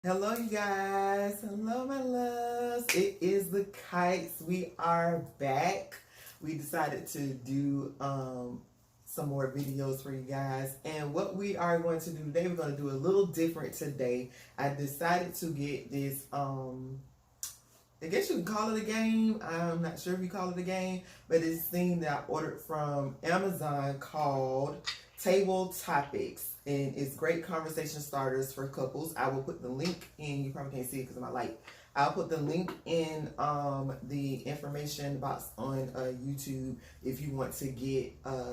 Hello, you guys. Hello, my loves. It is the Kights. We are back. We decided to do some more videos for you guys. And what we are going to do today, we're going to do a little different today. I decided to get this, I guess you can call it a game. I'm not sure if you call it a game, but it's a thing that I ordered from Amazon called Table Topics. And it's great conversation starters for couples. I will put the link in. You probably can't see it because of my light. I'll put the link in the information box on YouTube if you want to get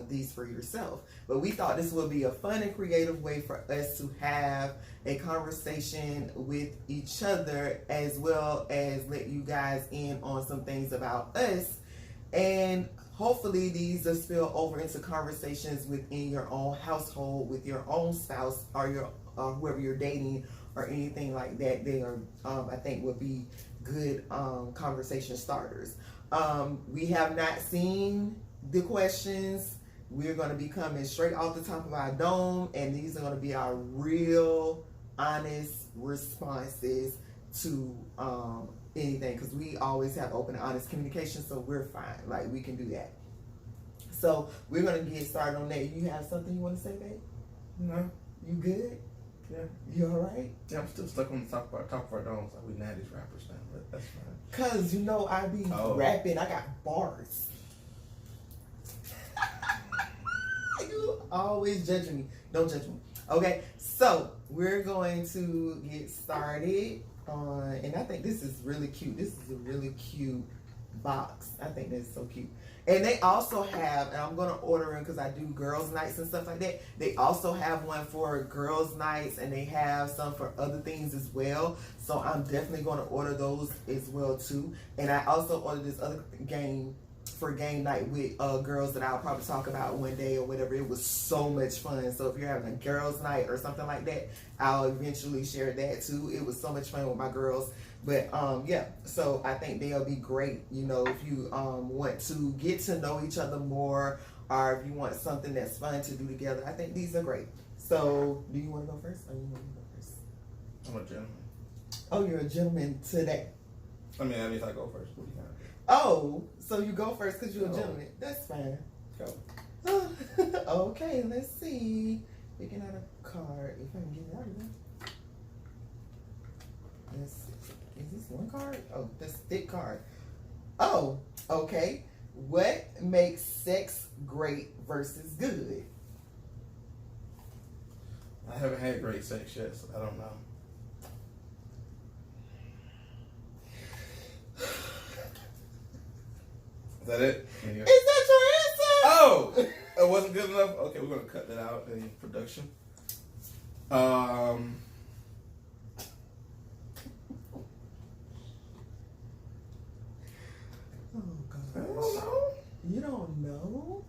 these for yourself. But we thought this would be a fun and creative way for us to have a conversation with each other, as well as let you guys in on some things about us. And hopefully these will spill over into conversations within your own household, with your own spouse or your whoever you're dating or anything like that. They are, I think, would be good conversation starters. We have not seen the questions. We're going to be coming straight off the top of our dome, and these are going to be our real, honest responses to anything, because we always have open and honest communication, so we're fine. Like, we can do that. So we're gonna get started on that. You have something you want to say, babe? No. You good? Yeah. You all right? Yeah, I'm still stuck on the top of our domes. Like, we 90s rappers now, but that's fine. Cause you know I be rapping. I got bars. You always judging me. Don't judge me. Okay, so we're going to get started on, and I think this is really cute. This is a really cute box. I think that's so cute. And they also have, and I'm going to order them because I do girls' nights and stuff like that. They also have one for girls' nights, and they have some for other things as well. So I'm definitely going to order those as well too. And I also ordered this other game for game night with girls that I'll probably talk about one day or whatever. It was so much fun. So if you're having a girls' night or something like that, I'll eventually share that too. It was so much fun with my girls. But yeah, so I think they'll be great, you know, if you want to get to know each other more, or if you want something that's fun to do together. I think these are great. So do you want to go first, or you want to go first? I'm a gentleman. Oh, you're a gentleman today. I mean, at least I go first. What do you got? Oh, so you go first because you're a gentleman. That's fine. Go. Okay, let's see. Picking out a card. If I can get it out of there. Let's see. Is this one card? Oh, this thick card. Oh, okay. What makes sex great versus good? I haven't had great sex yet, so I don't know. Is that it? Is that your answer? Oh! It wasn't good enough? Okay, we're going to cut that out in production. Oh, God. I don't know. You don't know?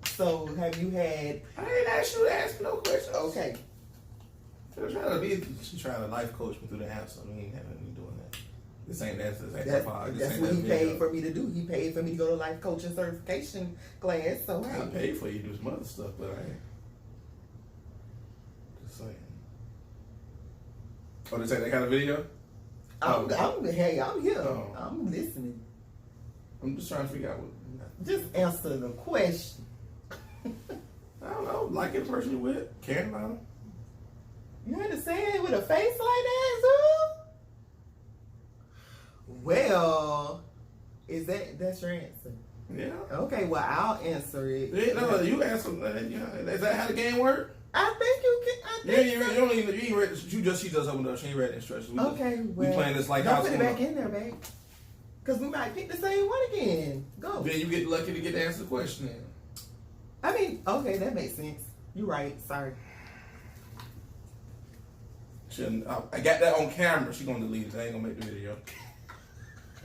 So, have you had... I didn't ask you to ask me no questions. Okay. She's trying to life coach me through the answer. We ain't having me doing that. This ain't that. That's what he paid for me to do. He paid for me to go to life coaching certification class. So, hey. I paid for you to do some other stuff, but I ain't. Just saying. Oh, they say that kind of video? I'm here. Oh. I'm listening. I'm just trying to figure out what. Just answer the question. I don't know. Like it person you with. Caring about them. You understand with a face like that, too? Well, that's your answer? Yeah. Okay, well, I'll answer it. Yeah, no, you answer. Is that how the game work? I think you can. I think You don't even. You ain't read. She just opened up. She ain't read the instructions. We playing this like don't house. Put it back in there, babe. Because we might pick the same one again. Go. Then you get lucky to get to answer the question. Then. I mean, okay, that makes sense. You're right. Sorry. I got that on camera. She gonna delete it. I ain't gonna make the video.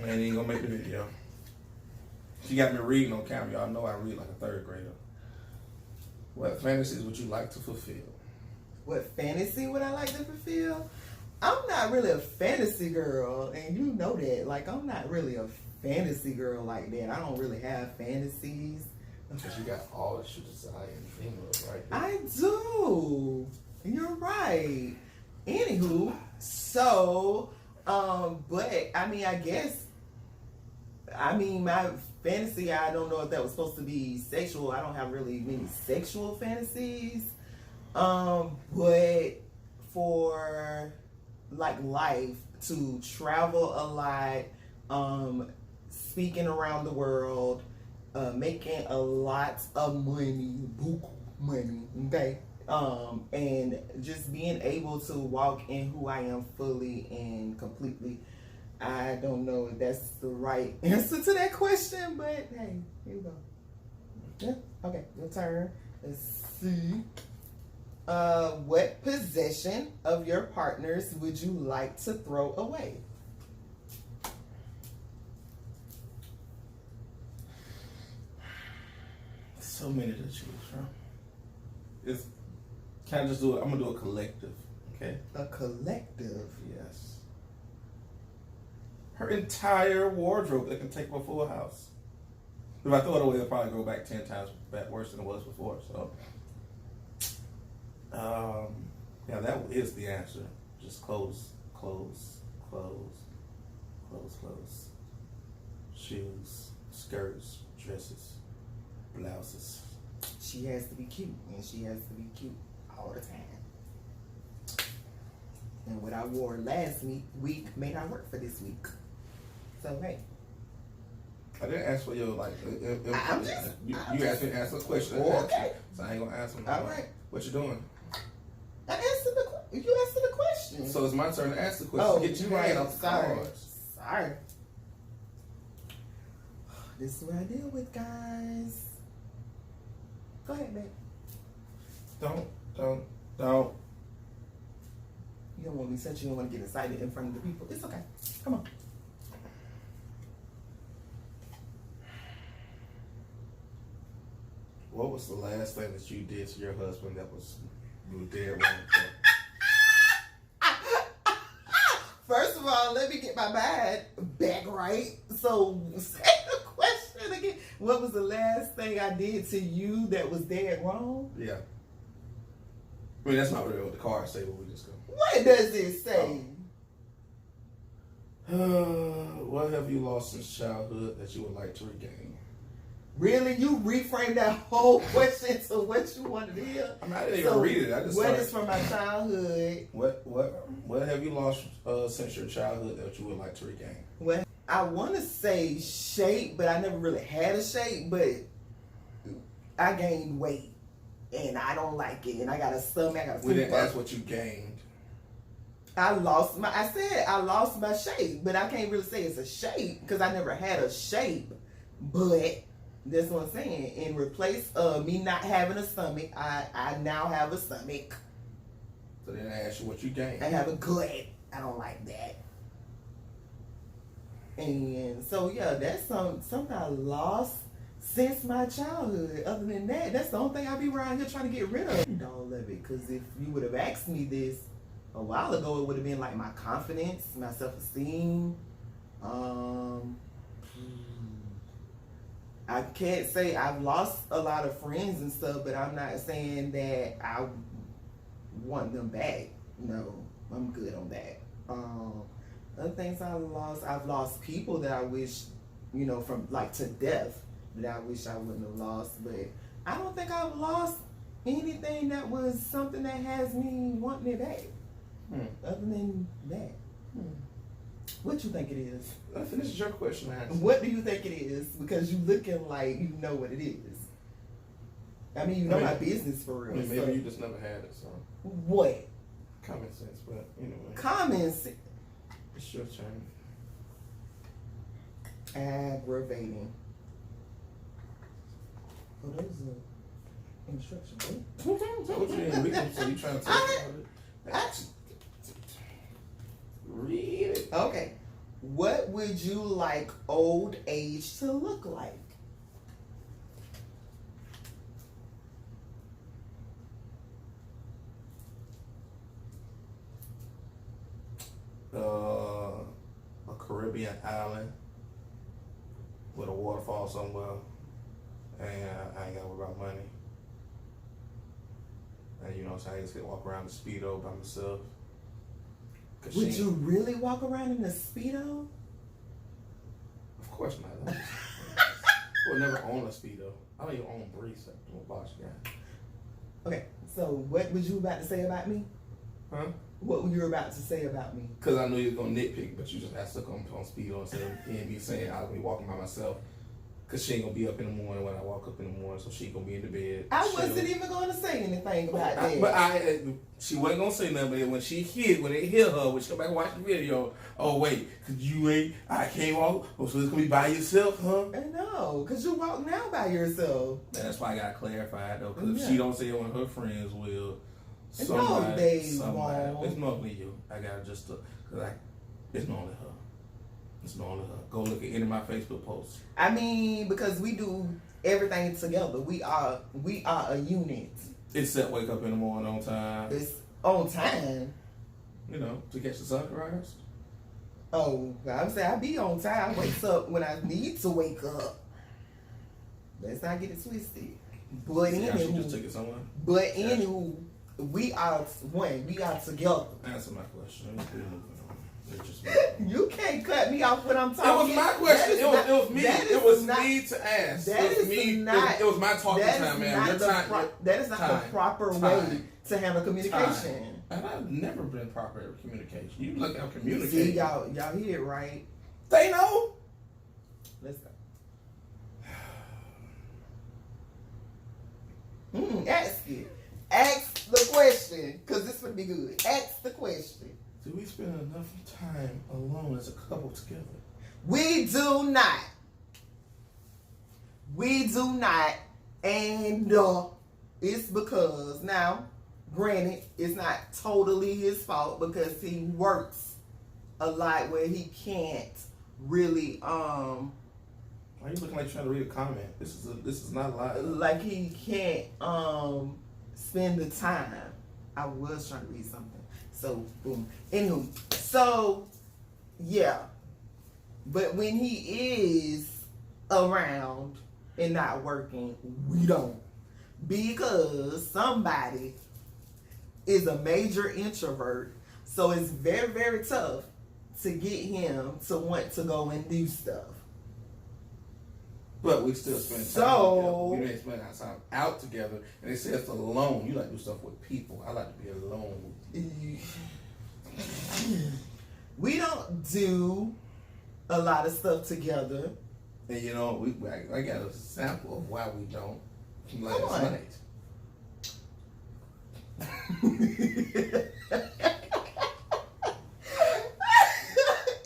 I ain't gonna make the video. She got me reading on camera. Y'all know I read like a third grader. What fantasies would you like to fulfill? What fantasy would I like to fulfill? I'm not really a fantasy girl, and you know that. Like, I'm not really a fantasy girl like that. I don't really have fantasies. Because you got all that you desire and dream of, right? I do. You're right. Anywho, So, but I mean, I guess, I mean, my fantasy, I don't know if that was supposed to be sexual. I don't have really many sexual fantasies. But for like life, to travel a lot, speaking around the world, making a lot of money, buku money, okay? And just being able to walk in who I am fully and completely. I don't know if that's the right answer to that question, but hey, here we go. Yeah, okay, your turn. Let's see. What possession of your partner's would you like to throw away? So many to choose from. It's can I just do it? I'm gonna do a collective. Okay. A collective. Yes. Her entire wardrobe that can take up a full house. If I throw it away, it'll probably go back 10 times worse than it was before. So, yeah, that is the answer. Just clothes, shoes, skirts, dresses, blouses. She has to be cute, and she has to be cute all the time. And what I wore last week may not work for this week. So hey, I didn't ask for your like. You asked me to answer a question. Okay. So I ain't gonna answer. All right. What you doing? You answered the question. So it's my turn to ask the question. Oh, Get you right. right off the Sorry. cards. Sorry. This is what I deal with, guys. Go ahead, babe. Don't. You don't want me since you don't want to get excited in front of the people. It's okay. Come on. What was the last thing that you did to your husband that was you were dead wrong for? First of all, let me get my mind back right. So, say the question again. What was the last thing I did to you that was dead wrong? Yeah. I mean, that's not really what the cards say, but we just go. What does it say? What have you lost since childhood that you would like to regain? Really? You reframed that whole question to what you wanted to hear? I mean, I didn't even read it. I just what started. is from my childhood? What have you lost since your childhood that you would like to regain? Well, I want to say shape, but I never really had a shape. But I gained weight, and I don't like it. And I got a stomach. I got a We didn't food ask what you gained. I said I lost my shape, but I can't really say it's a shape because I never had a shape. But that's what I'm saying. In replace of me not having a stomach, I now have a stomach. So then I asked you what you gained. I have a gut. I don't like that. And so yeah, that's something I lost since my childhood. Other than that, that's the only thing I be around here trying to get rid of. All of it, because if you would have asked me this a while ago, it would have been like my confidence, my self-esteem. I can't say I've lost a lot of friends and stuff, but I'm not saying that I want them back. No, I'm good on that. Other things I've lost people that I wish, from like to death, that I wish I wouldn't have lost. But I don't think I've lost anything that was something that has me wanting it back. Other than that. What you think it is? This is your question, man. What do you think it is? Because you looking like you know what it is. I mean, you know my business for real. I mean, maybe you just never had it, so. What? Common sense, but anyway. Common sense. It's your turn. Aggravating. Oh, there's an instruction. What you mean? So you trying to tell me about it? Read it. Okay. What would you like old age to look like? A Caribbean island with a waterfall somewhere, and I ain't gotta worry about money. And so I just get to walk around the Speedo by myself. Would you really walk around in a Speedo? Of course not. I would never own a Speedo. I don't even own briefs. I'm a boss guy. Okay, so what was you about to say about me? Huh? What were you about to say about me? Because I knew you were going to nitpick, but you just had stuck on Speedo instead of me saying I'll be walking by myself. Because she ain't going to be up in the morning when I walk up in the morning, so she going to be in the bed. I wasn't even going to say anything about that. But she wasn't going to say nothing, but when it hit her, when she come back and watch the video, oh, wait, because I can't walk, so it's going to be by yourself, huh? No, because you walk now by yourself. That's why I got to clarify it, though, because if she don't say it, one of her friends will. No, they won't. It's normally you. I got to just, because it's normally her. It's normally her. Go look at any of my Facebook posts. I mean, because we do everything together. We are a unit. Except wake up in the morning on time. It's on time. You know, to catch the sunrise. Oh, I'm saying I be on time. I wake up when I need to wake up. Let's not get it twisted. But See how she just anywho, took it somewhere? anywho, we are one. We are together. Answer my question. Let me moving on. You can't cut me off when I'm talking. It was my question. It was me. It was me to ask. That is not. It was my talking time, man. Your time. That is not the proper way to handle communication. And I've never been proper at communication. You look at communication. See, y'all hear it right? They know. Let's go. Ask it. Ask the question, cause this would be good. Ask the question. Do we spend enough time alone as a couple together? We do not. We do not. And it's because, now, granted, it's not totally his fault because he works a lot where he can't really, Why are you looking like you're trying to read a comment? This is not live. like he can't spend the time. I was trying to read something. So, boom. Anywho, so, yeah. But when he is around and not working, we don't. Because somebody is a major introvert. So it's very, very tough to get him to want to go and do stuff. But we still spend time together. We may spend our time out together. And they say it's alone. You like to do stuff with people. I like to be alone. We don't do a lot of stuff together. And you know, I got a sample of why we don't. Last night. It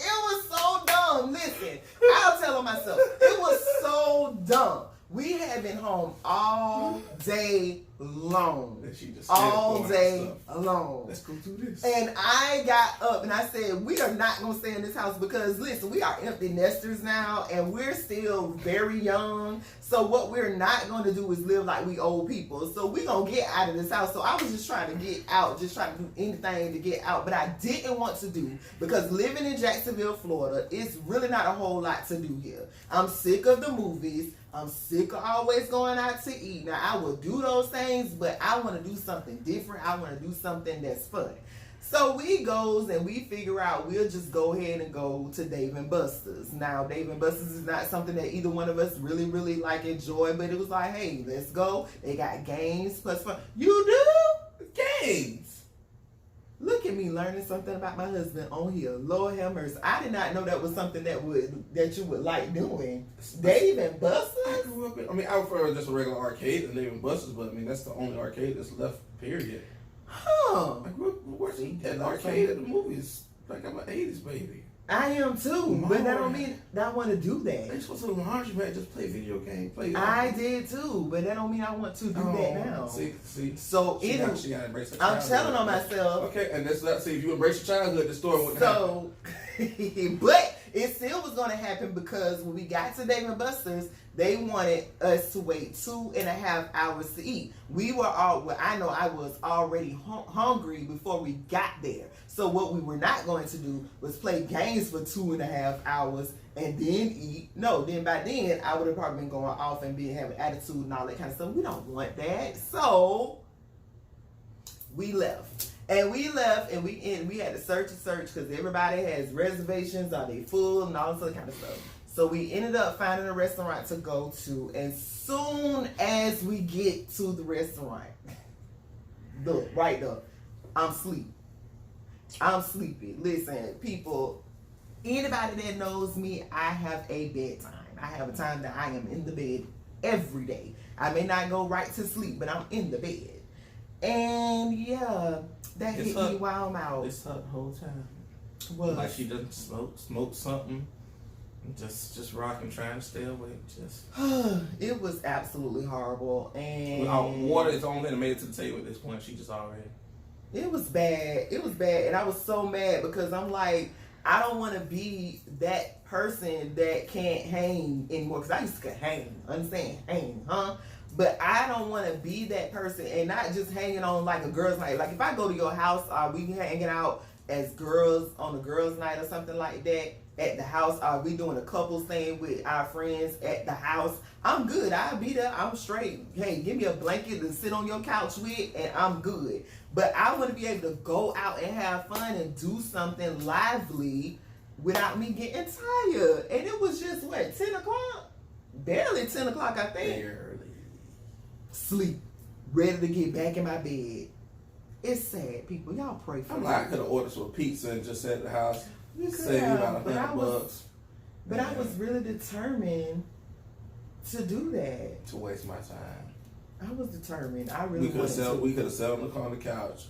was so dumb. Listen, I'll tell on myself. It was so dumb. We have been home all day long. All day long. Let's go do this. And I got up and I said, we are not going to stay in this house because, listen, we are empty nesters now and we're still very young. So what we're not going to do is live like we old people. So we're going to get out of this house. So I was just trying to get out, just trying to do anything to get out. But I didn't want to do because living in Jacksonville, Florida, it's really not a whole lot to do here. I'm sick of the movies. I'm sick of always going out to eat. Now, I will do those things, but I want to do something different. I want to do something that's fun. So we goes and we figure out we'll just go ahead and go to Dave & Buster's. Now, Dave & Buster's is not something that either one of us really, really like enjoy, but it was like, hey, let's go. They got games plus fun. You do? Games. Look at me learning something about my husband on here. Lord have mercy. I did not know that was something that you would like doing. Dave & Buster's? I grew up I prefer just a regular arcade than Dave & Buster's, but that's the only arcade that's left, period. Huh. I grew up watching an arcade at the movies. Like I'm an 80s baby. I am too, but that don't mean that I want to do that. I just go to the laundromat, just play video games, I did too, but that don't mean I want to do that now. See. So she gotta embrace her I'm telling on myself. Okay, and let's see if you embrace your childhood, the story wouldn't happen. But it still was going to happen because when we got to Dave & Buster's, they wanted us to wait 2.5 hours to eat. I know I was already hungry before we got there. So what we were not going to do was play games for 2.5 hours and then eat. No, then by then I would have probably been going off and having attitude and all that kind of stuff. We don't want that. So we left. And we left, and we had to search because everybody has reservations, are they full, and all this other kind of stuff. So we ended up finding a restaurant to go to, and soon as we get to the restaurant, look, right there, I'm sleepy. Listen, people, anybody that knows me, I have a bedtime. I have a time that I am in the bed every day. I may not go right to sleep, but I'm in the bed. And yeah, that hit me while I'm out. It's her the whole time. What? Like she doesn't smoke something. Just rocking, trying to stay awake. It was absolutely horrible. And water is the only thing that made it to the table at this point. She just already. It was bad. And I was so mad because I'm like, I don't want to be that person that can't hang anymore. Because I used to hang. Understand? Hang, huh? But I don't want to be that person and not just hanging on like a girls' night. Like if I go to your house, are we hanging out as girls on a girls' night or something like that at the house? Are we doing a couples thing with our friends at the house? I'm good. I'll be there. I'm straight. Hey, give me a blanket to sit on your couch with and I'm good. But I want to be able to go out and have fun and do something lively without me getting tired. And it was just, 10 o'clock? Barely 10 o'clock, I think. Barely. Sleep. Ready to get back in my bed. It's sad, people. Y'all pray for me. I could have ordered some pizza and just sat at the house. You could Save have, about $100. But I was really determined to do that. To waste my time. I was determined. I really We could have sat on the couch,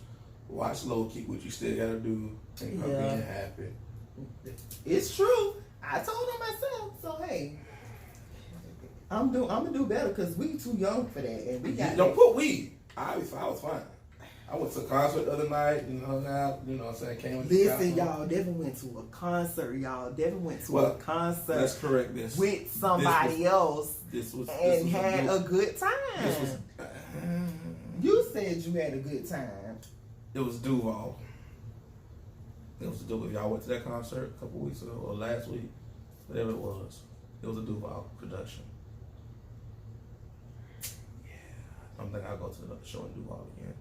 watch low key, what you still gotta do, and come being happy. It's true. I told him myself. So hey, I'm gonna do better because we too young for that, and we got. Don't put weed. I was fine. I went to a concert the other night and hung out. You know what I'm saying? Came with Listen, y'all. Devin went to a concert. Devin went to a concert. Let's correct this. With somebody else. And had a good time. You said you had a good time. It was Duval. If y'all went to that concert a couple weeks ago or last week, whatever it was a Duval production. Yeah, I don't think I'll go to the show in Duval again.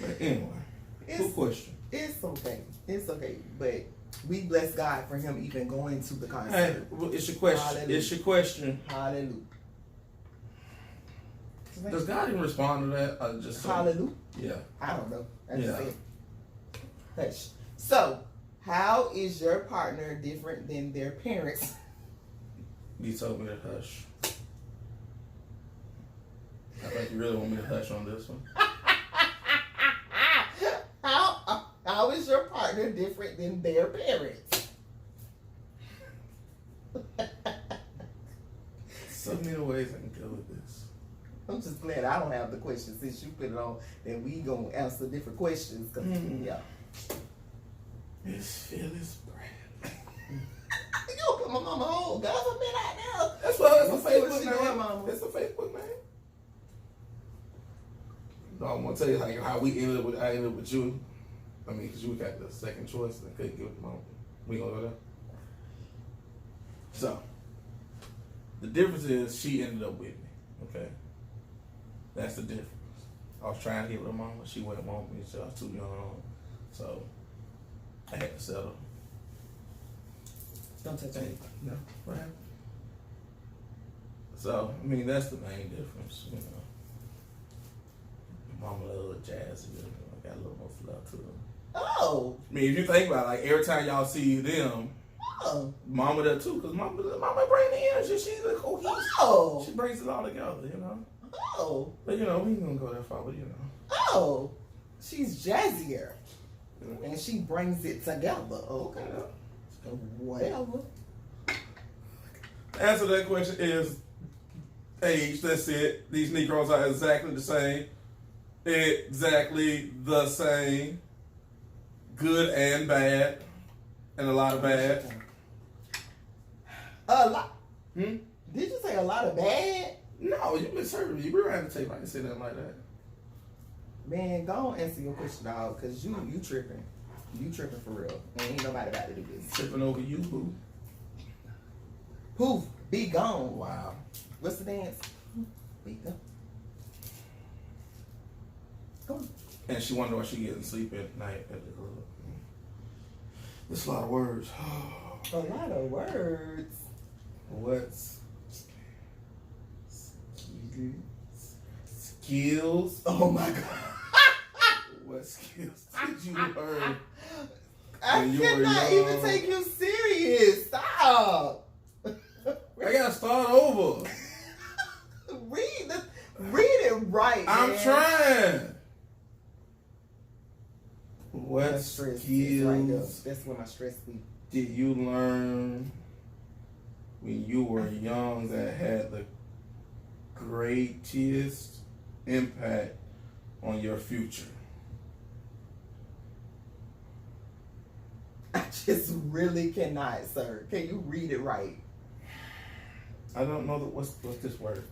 But anyway, good question. It's okay. But we bless God for him even going to the concert. Hey, it's your question. Hallelujah. It's your question. Hallelujah. Does God even respond to that? Just hallelujah? Yeah. I don't know. Hush. So, how is your partner different than their parents? You told me to hush. I think you really want me to hush on this one. How is your partner different than their parents? So many ways I can go with this. I'm just glad I don't have the question. Since you put it on, then we gonna answer different questions. Yeah. Miss Phyllis Brand. You gonna put my mama on government out now? That's a Facebook name. Mama. It's a Facebook name. No, I'm gonna tell you like how I ended up with you. I mean, because you got the second choice and couldn't give it to mom. We gonna go there. So the difference is she ended up with me. Okay, that's the difference. I was trying to get with her mama. She wouldn't want me, so I was too young. So I had to settle. Don't touch me. No, what happened? So I mean, that's the main difference. You know, mama a little jazzy. I got a little more fluff to them. Oh. I mean, if you think about it, like every time y'all see them, mama there too, because mama bring the energy. She's a cohesive. Oh. She brings it all together, you know. Oh. But you know, we ain't gonna go that far, but you know. Oh. She's jazzier. And she brings it together. Okay. Whatever. The answer to that question is age. That's it. These Negroes are exactly the same. Exactly the same. Good and bad. And a lot of bad. A lot. Did you say a lot of bad? No, you misheard me. You were around the tape. I didn't say nothing like that. Man, go on answer your question, dog, because you tripping. You tripping for real. And ain't nobody about to do this. Tripping over you, boo. Poof. Be gone. Wow. What's the dance? Be gone. Come on. And she wonder why she getting sleep at night at the club. That's a lot of words. A lot of words. What's skills? Oh my God. What skills did you learn? I when you were cannot young? even take you serious. Stop. I gotta start over. Read it right. I'm man. trying. What My stress is right there. skills That's where my stress be. did you learn when you were young that had the greatest impact on your future? I just really cannot, sir. Can you read it right? I don't know what's this word.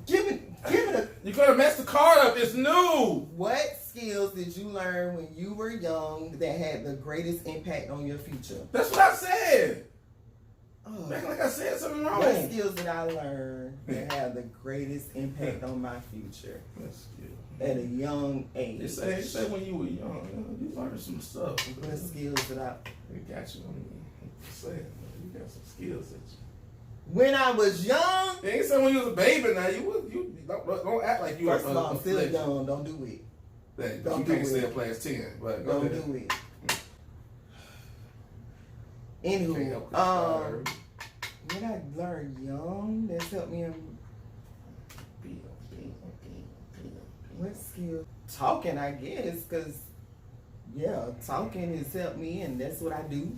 Give it a. You're gonna mess the card up. It's new. What skills did you learn when you were young that had the greatest impact on your future? That's what I said. Oh. Act like I said something wrong. What skills did I learn that have the greatest impact on my future What skill? at a young age? It say when you were young, you learned some stuff. What skills did I? It got you. I'm saying, you got some skills that you. When I was young. They ain't saying when you was a baby. Now you don't act like you. First of all, a I'm still fledgling. young. Don't do it. That Don't you do can't it. say a past 10, but go Don't ahead. do it. Can't Anywho, help it. what I learned young that's helped me in what skill? Talking, I guess, because yeah, talking has helped me, and that's what I do.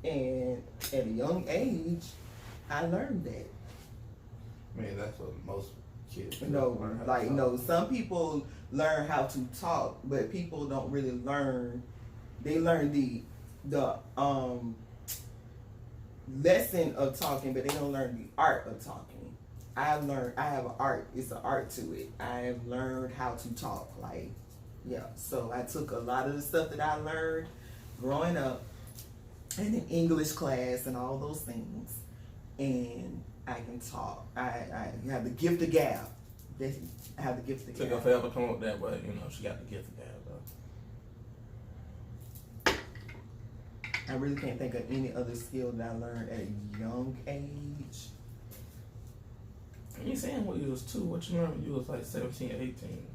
And at a young age, I learned that. Man, that's what most kids do, No, learn how to like talk. no, some people learn how to talk, but people don't really learn. They learn the lesson of talking, but they don't learn the art of talking. I have an art. It's an art to it. I have learned how to talk. Like, yeah. So I took a lot of the stuff that I learned growing up and in English class and all those things, and I can talk. I have the gift of gab. I have the gift of Took her gab. forever to come up with that, but she got the gift of gab though. I really can't think of any other skill that I learned at a young age. You saying when you was 2, what you learned when you was like 17, 18?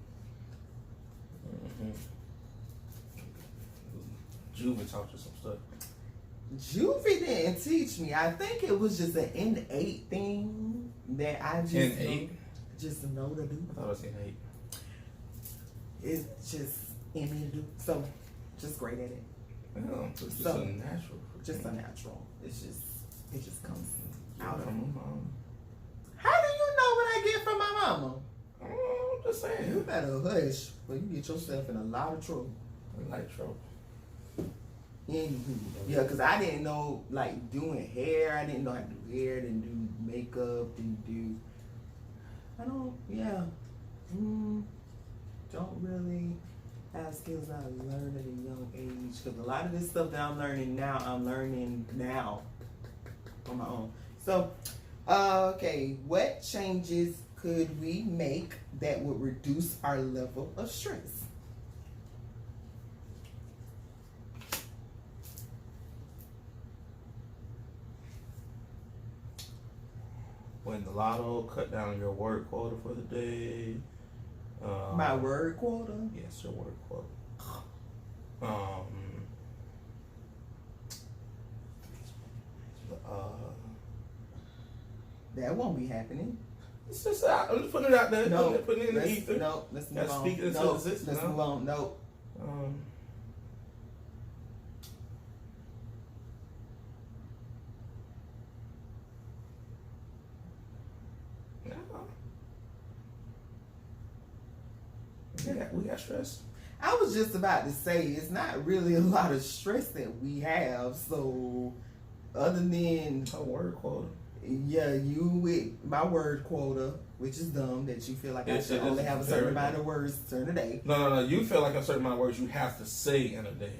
Juvie taught you some stuff. Juvie didn't teach me. I think it was just an innate thing that I just Innate? just know to do. I thought it was innate. It's just in me to do. So, just great at it. Yeah, it's just So, a natural. Just a natural. It just comes out of from me. my mom. How do you know what I get from my mama? I'm just You saying. better hush, but you get yourself in a lot of trouble. Nitro. Anywho, yeah, because I didn't know, like, doing hair. I didn't know how to do hair, didn't do makeup, don't really have skills I learned at a young age. Because a lot of this stuff that I'm learning now on my own. So, okay, what changes could we make that would reduce our level of stress? Win the lotto, cut down your word quota for the day. My word quota? Yes, your word quota. That won't be happening. It's just out. I'm just putting it out there. No, Putting it in the ether. No, let's move Gotta on. speak it into No, existence, let's no? move on. No. We got stress. I was just about to say it's not really a lot of stress that we have. So, other than A word quota. yeah, you with my word quota, which is dumb that you feel like I It should is only have a certain very amount dumb. of words during a day. No. You feel like a certain amount of words you have to say in a day.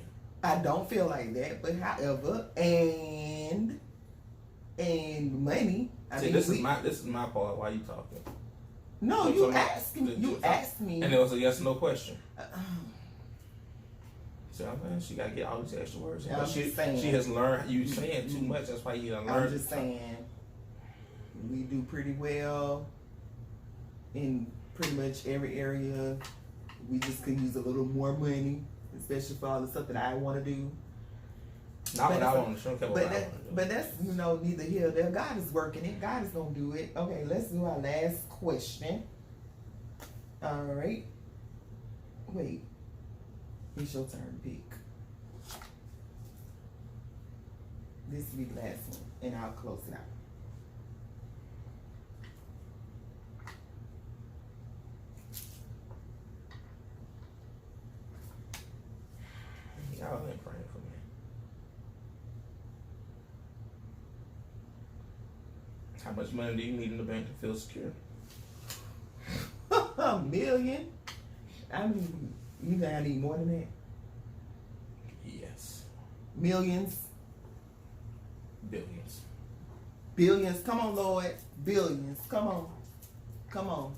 I don't feel like that, but however, and money. I See, mean, this is my part. Why you talking? No, you asked me. You asked me. And it was a yes or no question. So I'm saying she gotta get all these extra words. She has learned. You saying too much. That's why you done learned. I'm just saying. We do pretty well in pretty much every area. We just could use a little more money, especially for all the stuff that I want to do. Not what I want to show. But that's neither here nor there. God is working it. God is gonna do it. Okay, let's do our last question. All right. Wait. It's your turn to pick. This will be the last one, and I'll close it out. Y'all ain't praying for me. How much money do you need in the bank to feel secure? $1 million? I mean, you think I need more than that? Yes. Millions? Billions. Billions? Come on, Lord. Billions. Come on. Come on.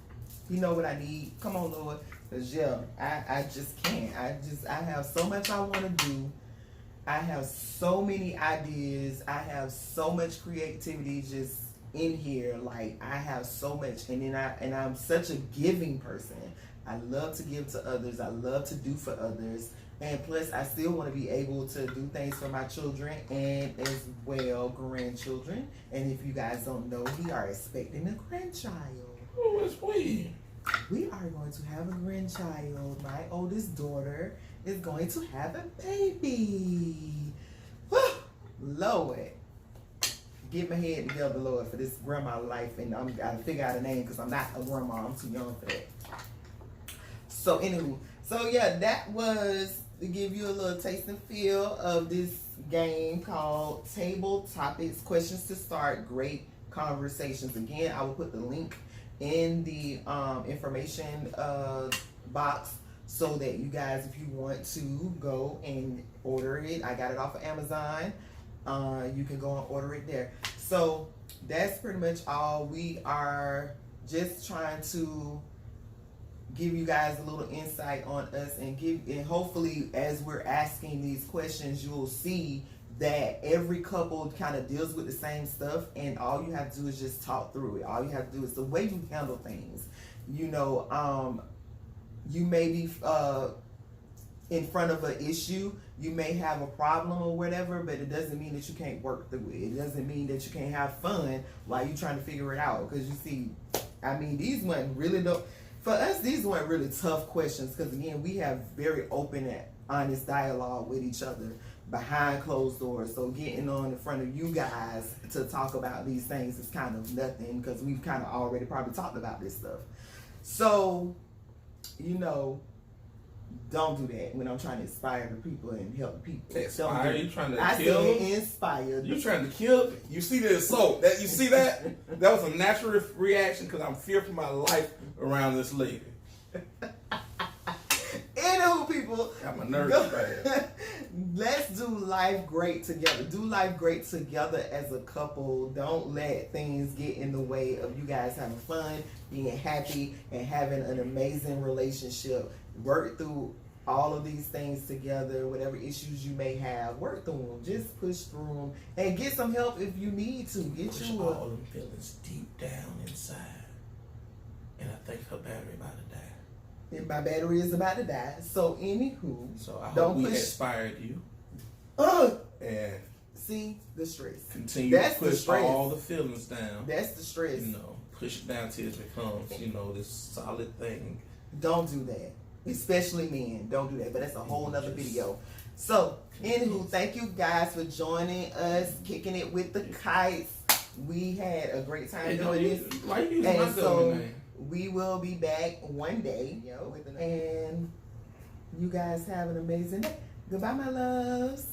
You know what I need. Come on, Lord. Because, yeah, I just can't. I have so much I want to do. I have so many ideas. I have so much creativity just in here. Like, I have so much. And I'm such a giving person. I love to give to others. I love to do for others. And plus, I still want to be able to do things for my children and as well grandchildren. And if you guys don't know, we are expecting a grandchild. Oh, it's we. We are going to have a grandchild. My oldest daughter is going to have a baby. Lord. Get my head together, Lord, for this grandma life. And I'm got to figure out a name because I'm not a grandma. I'm too young for that. So, anywho. So, yeah, that was to give you a little taste and feel of this game called Table Topics. Questions to Start. Great Conversations. Again, I will put the link in the information box so that you guys, if you want to go and order it, I got it off of Amazon. You can go and order it there. So that's pretty much all. We are just trying to give you guys a little insight on us and hopefully as we're asking these questions, you'll see that every couple kind of deals with the same stuff, and all you have to do is just talk through it. All you have to do is the way you handle things. You know, you may be in front of an issue, you may have a problem or whatever, but it doesn't mean that you can't work through it. It doesn't mean that you can't have fun while you're trying to figure it out. Because you see, I mean, these weren't really for us, these weren't really tough questions, because again, we have very open and honest dialogue with each other behind closed doors. So getting on in front of you guys to talk about these things is kind of nothing, because we've kind of already probably talked about this stuff. So, you know, don't do that when I'm trying to inspire the people and help people. Inspire? You trying to I kill? said inspire. You trying to kill? You see the assault? That you see that? That was a natural reaction because I'm fearful for my life around this lady. Anywho, people, got my nerves bad. Let's do life great together. Do life great together as a couple. Don't let things get in the way of you guys having fun, being happy, and having an amazing relationship. Work through all of these things together. Whatever issues you may have, work through them. Just push through them and get some help if you need to. Push all them feelings deep down inside. And I think her battery about to die. And my battery is about to die. So anywho, so I hope we inspired you. And see the stress. Continue to push all the feelings down. That's the stress. You know, push it down till it becomes, you know, this solid thing. Don't do that. Especially men. Don't do that. But that's a whole nother video. So, anywho, thank you guys for joining us, kicking it with the Kights. We had a great time doing this. Why you using my government name? We will be back one day, and you guys have an amazing day. Goodbye, my loves.